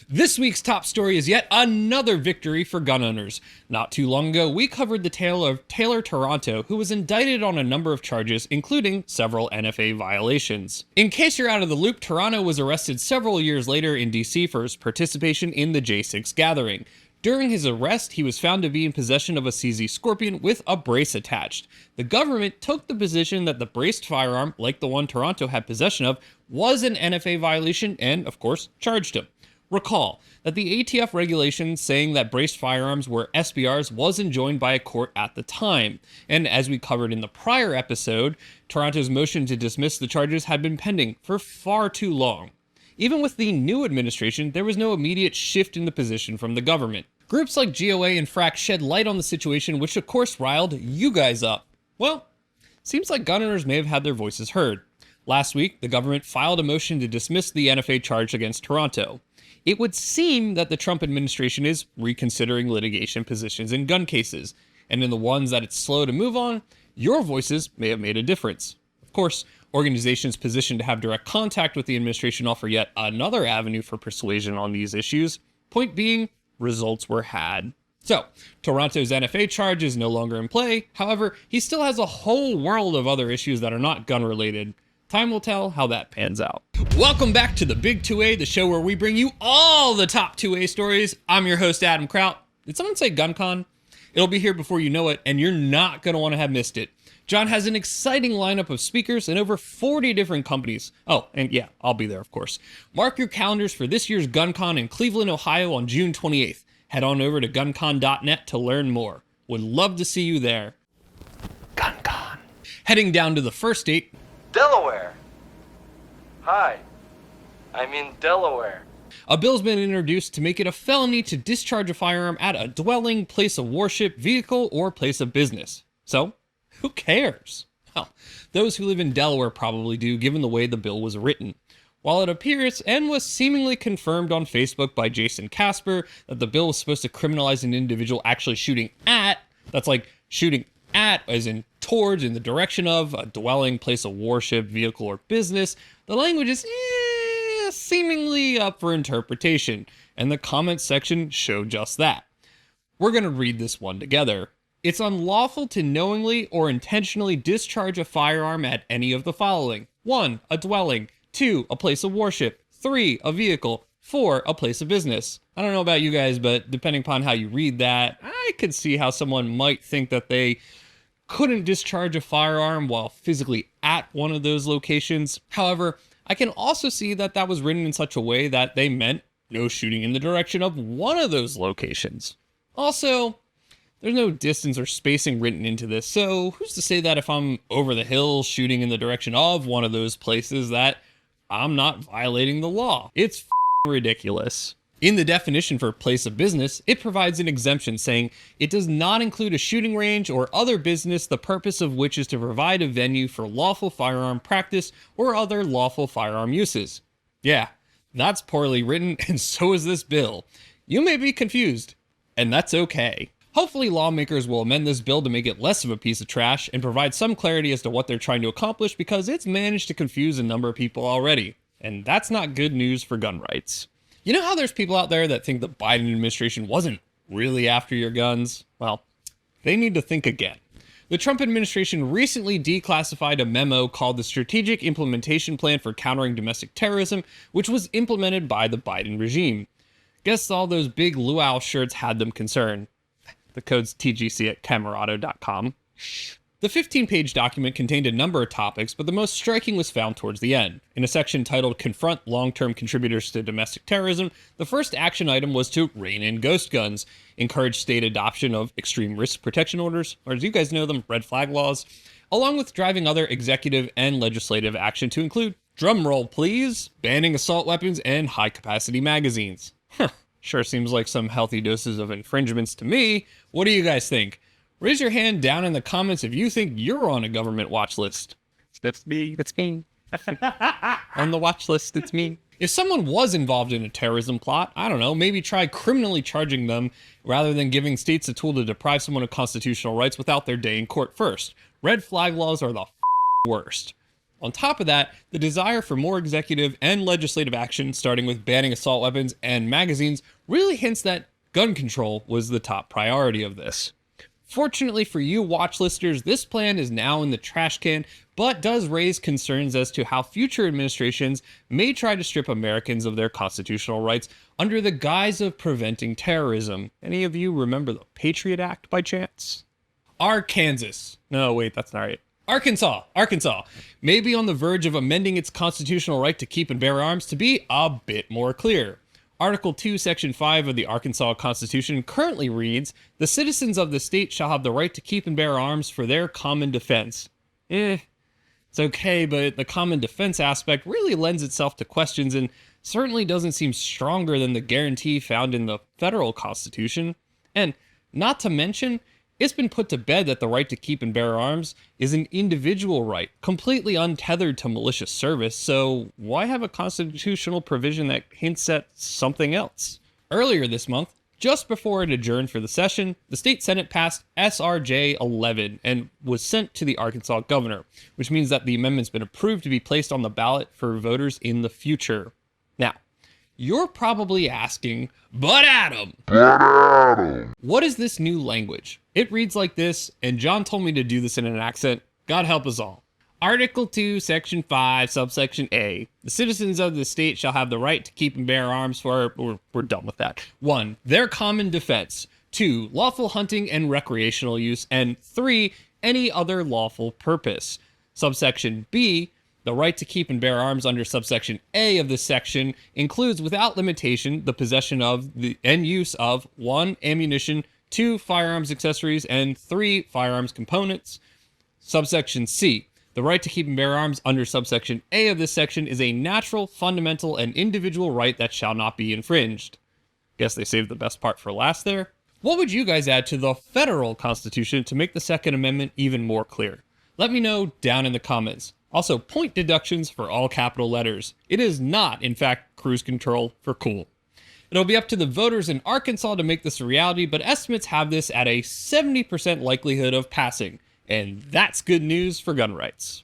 This week's top story is yet another victory for gun owners. Not too long ago, we covered the tale of Taylor Toronto, who was indicted on a number of charges, including several NFA violations. In case you're out of the loop, Toronto was arrested several years later in DC for his participation in the J6 gathering. During his arrest, he was found to be in possession of a CZ Scorpion with a brace attached. The government took the position that the braced firearm, like the one Toronto had possession of, was an NFA violation and, of course, charged him. Recall that the ATF regulations saying that braced firearms were SBRs was enjoined by a court at the time, and as we covered in the prior episode, Toronto's motion to dismiss the charges had been pending for far too long. Even with the new administration, there was no immediate shift in the position from the government. Groups like GOA and FRAC shed light on the situation, which of course riled you guys up. Well, seems like gun owners may have had their voices heard. Last week, the government filed a motion to dismiss the NFA charge against Toronto. It would seem that the Trump administration is reconsidering litigation positions in gun cases, and in the ones that it's slow to move on, your voices may have made a difference. Of course, organizations positioned to have direct contact with the administration offer yet another avenue for persuasion on these issues. Point being, results were had. So, Toronto's NFA charge is no longer in play. However, he still has a whole world of other issues that are not gun related. Time will tell how that pans out. Welcome back to the Big 2A, the show where we bring you all the top 2A stories. I'm your host, Adam Kraut. Did someone say GunCon? It'll be here before you know it, and you're not going to want to have missed it. John has an exciting lineup of speakers and over 40 different companies. Oh, and yeah, I'll be there, of course. Mark your calendars for this year's GunCon in Cleveland, Ohio on June 28th. Head on over to guncon.net to learn more. Would love to see you there. GunCon. Heading down to the first date, Delaware. Hi, I'm in Delaware. A bill's been introduced to make it a felony to discharge a firearm at a dwelling, place of worship, vehicle, or place of business. So, who cares? Well, those who live in Delaware probably do, given the way the bill was written. While it appears, and was seemingly confirmed on Facebook by Jason Casper, that the bill was supposed to criminalize an individual actually shooting at, that's like shooting at, as in towards, in the direction of, a dwelling, place of worship, vehicle, or business, the language is seemingly up for interpretation, and the comments section show just that. We're going to read this one together. It's unlawful to knowingly or intentionally discharge a firearm at any of the following. 1. A dwelling. 2. A place of worship. 3. A vehicle. 4. A place of business. I don't know about you guys, but depending upon how you read that, I could see how someone might think that they couldn't discharge a firearm while physically at one of those locations. However, I can also see that that was written in such a way that they meant no shooting in the direction of one of those locations. Also, there's no distance or spacing written into this, so who's to say that if I'm over the hill shooting in the direction of one of those places that I'm not violating the law? It's ridiculous. In the definition for place of business, it provides an exemption saying it does not include a shooting range or other business, the purpose of which is to provide a venue for lawful firearm practice or other lawful firearm uses. Yeah, that's poorly written, and so is this bill. You may be confused, and that's okay. Hopefully lawmakers will amend this bill to make it less of a piece of trash and provide some clarity as to what they're trying to accomplish, because it's managed to confuse a number of people already. And that's not good news for gun rights. You know how there's people out there that think the Biden administration wasn't really after your guns? Well, they need to think again. The Trump administration recently declassified a memo called the Strategic Implementation Plan for Countering Domestic Terrorism, which was implemented by the Biden regime. Guess all those big luau shirts had them concerned. The code's TGC at camerado.com. The 15-page document contained a number of topics, but the most striking was found towards the end. In a section titled Confront Long-Term Contributors to Domestic Terrorism, the first action item was to rein in ghost guns, encourage state adoption of extreme risk protection orders, or as you guys know them, red flag laws, along with driving other executive and legislative action to include, drumroll please, banning assault weapons and high-capacity magazines. Sure seems like some healthy doses of infringements to me. What do you guys think? Raise your hand down in the comments if you think you're on a government watch list. That's me. On the watch list, it's me. If someone was involved in a terrorism plot, I don't know, maybe try criminally charging them rather than giving states a tool to deprive someone of constitutional rights without their day in court first. Red flag laws are the worst. On top of that, the desire for more executive and legislative action, starting with banning assault weapons and magazines, really hints that gun control was the top priority of this. Fortunately for you watch listeners, this plan is now in the trash can, but does raise concerns as to how future administrations may try to strip Americans of their constitutional rights under the guise of preventing terrorism. Any of you remember the Patriot Act by chance? Arkansas. No, wait, that's not right. Arkansas may be on the verge of amending its constitutional right to keep and bear arms to be a bit more clear. Article 2, Section 5 of the Arkansas Constitution currently reads, "The citizens of the state shall have the right to keep and bear arms for their common defense." It's okay, but the common defense aspect really lends itself to questions and certainly doesn't seem stronger than the guarantee found in the federal Constitution. And not to mention, it's been put to bed that the right to keep and bear arms is an individual right, completely untethered to malicious service, so why have a constitutional provision that hints at something else? Earlier this month, just before it adjourned for the session, the state Senate passed SRJ 11 and was sent to the Arkansas governor, which means that the amendment's been approved to be placed on the ballot for voters in the future. Now, you're probably asking, but Adam, what is this new language? It reads like this, and John told me to do this in an accent. God help us all. Article 2, Section 5, subsection A. The citizens of the state shall have the right to keep and bear arms for, we're done with that. 1, their common defense. 2, lawful hunting and recreational use. And 3, any other lawful purpose. Subsection B, the right to keep and bear arms under subsection A of this section includes without limitation the possession of and use of 1, ammunition, 2, firearms accessories, and 3, firearms components. Subsection C, the right to keep and bear arms under subsection A of this section is a natural, fundamental, and individual right that shall not be infringed. Guess they saved the best part for last there. What would you guys add to the federal Constitution to make the Second Amendment even more clear? Let me know down in the comments. Also, point deductions for all capital letters. It is not, in fact, cruise control for cool. It'll be up to the voters in Arkansas to make this a reality, but estimates have this at a 70% likelihood of passing. And that's good news for gun rights.